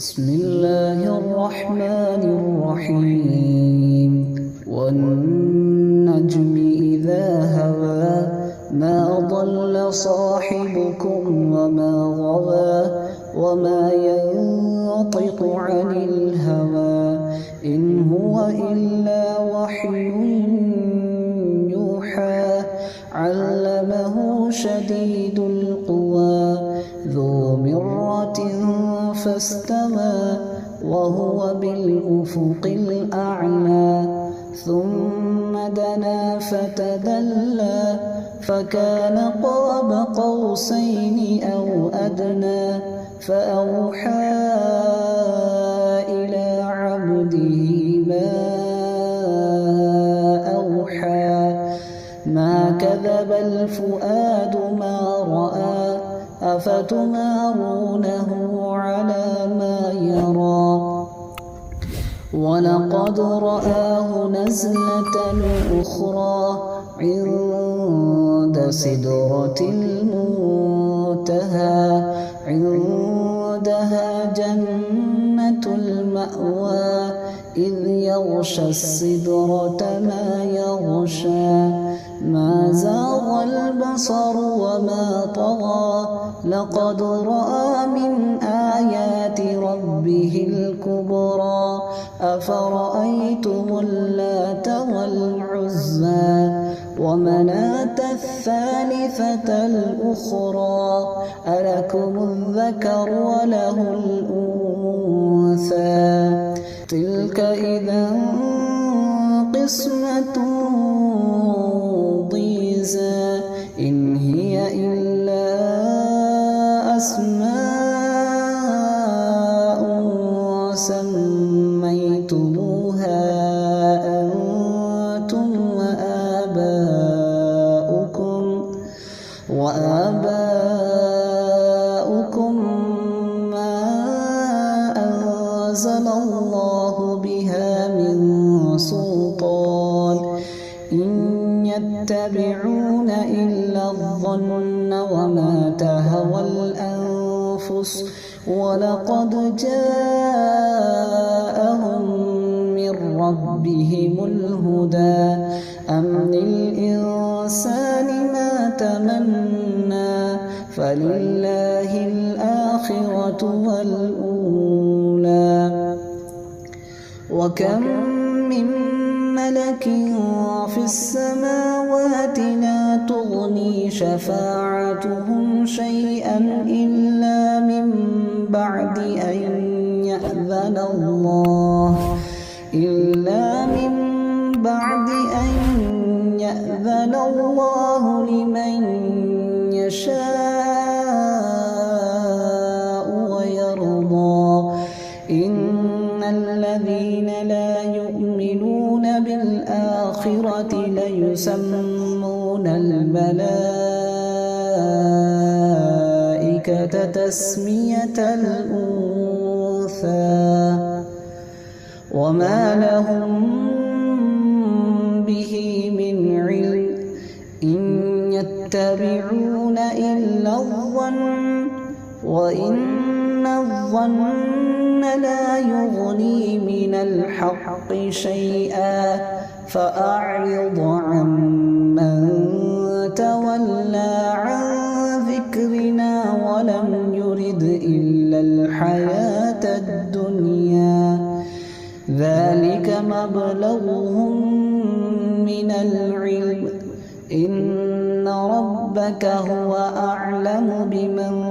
بسم الله الرحمن الرحيم والنجم إذا هوى ما ضل صاحبكم وما غوى وما ينطق عن الهوى إن هو إلا وحي يوحى علمه شديد القوى ذو مرة فاستوى وهو بالأفق الأعلى ثم دنا فتدلى فكان قاب قوسين أو أدنى فأوحى إلى عبده ما أوحى ما كذب الفؤاد ما رأى أفتمارونه على ما يرى ولقد رآه نزلة أخرى عند سدرة المنتهى عندها جنة المأوى إذ يغشى السدرة ما يغشى ما زاغ البصر وما طغى لقد رأى من آيات ربه الكبرى أفرأيتم اللات والعزى ومناة الثالثة الأخرى ألكم الذكر وله الأنثى تلك إذا قسمة ضيزى إن هي إلا أسماء سميتموها أنتم وآباؤكم ما أنزل الله بها من سلطان إن يتبعون إلا الظن وما تهوى الأنفس ولقد جاءهم من ربهم الهدى أم للإنسان ما تمنى فلله الآخرة والأولى وكم من ملك في السماوات لا تغني شفاعتهم شيئا إلا من بعد أن يأذن الله لمن يشاء ويرضى إن الذين لا يؤمنون بالآخرة ليسمون الملائكة تسمية الأنثى وما لهم به من علم إن يتبعون إلا الظن وإن الظن لا يغني من الحق شيئا فأعرض عمن تولى عن ذكرنا ولم يرد إلا الحياة الدنيا ذلك مبلغهم من العلم إن ربك هو أعلم بمن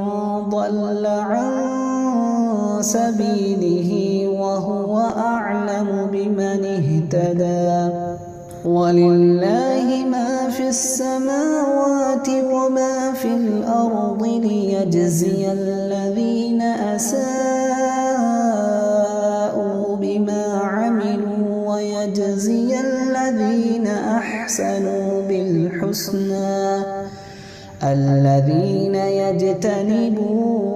ضل عن سبيله وهو أعلم بمن اهتدى ولله ما في السماوات وما في الأرض ليجزي الذين أساءوا بما عملوا ويجزي الذين أحسنوا بالحسنى الذين يجتنبون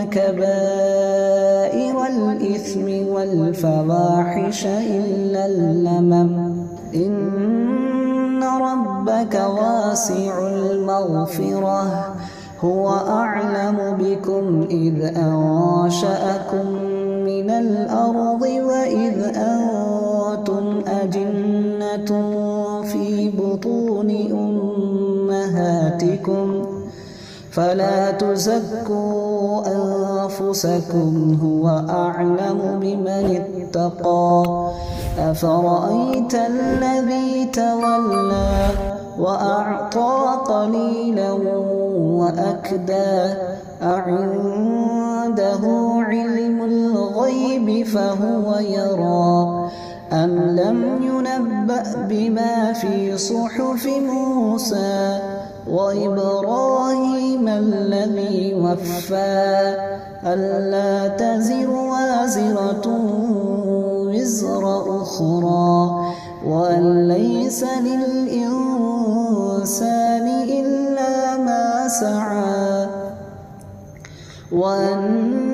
كبائر الإثم والفواحش إلا اللمم إن ربك واسع المغفرة هو أعلم بكم إذ أنشأكم من من الأرض وإذ أنتم أجنة في بطون أمهاتكم فلا تزكوا أنفسكم هو أعلم بمن اتقى أفرأيت الذي تولى وأعطى قليلا وأكدى أعنده علم الغيب فهو يرى أم لم ينبأ بما في صحف موسى وإبراهيم الذي وفى ألا تزر وازرة وزر أخرى وأن ليس للإنسان إلا ما سعى وأن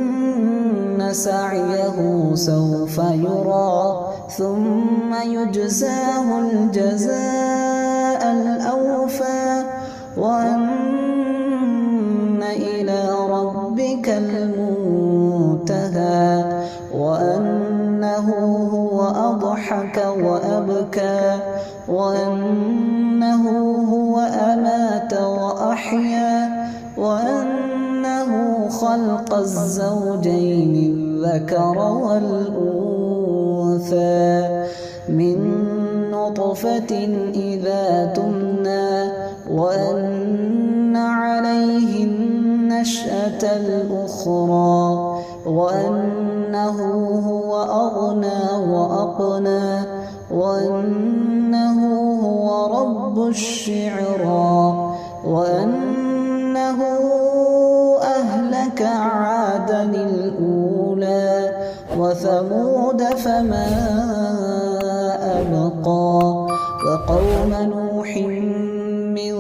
سعيه سوف يرى ثم يجزاه الجزاء الأوفى وأن إلى ربك المنتهى وأنه هو أضحك وأبكى وأنه هو أمات وأحيا وأنه خلق الزوجين الذكر والأنثى من نطفة إذا تمنى وأن عليه النشأة الأخرى وأنه هو أغنى وأقنى وأنه هو رب الشعرى وأنه أهلك عادا الأولى وثمود فما أبقى وقوم نوح من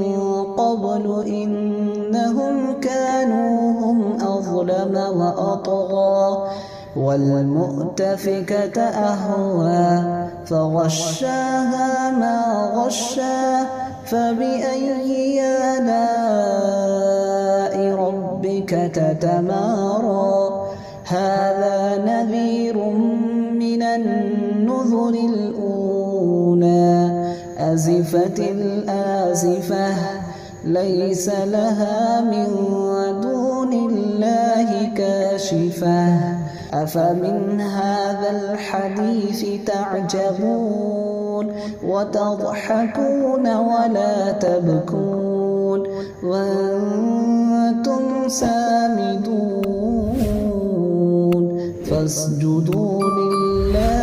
قبل إنهم كانوا هم أظلم وأطغى والمؤتفكة أهوى فغشاها ما غشا فبأي آلاء ربك تتمارى هذا نذير من النذر الأولى أزفت الآزفة ليس لها من دون الله كاشفة أفمن هذا الحديث تعجبون وتضحكون ولا تبكون وأنتم سامدون فاسجدوا لله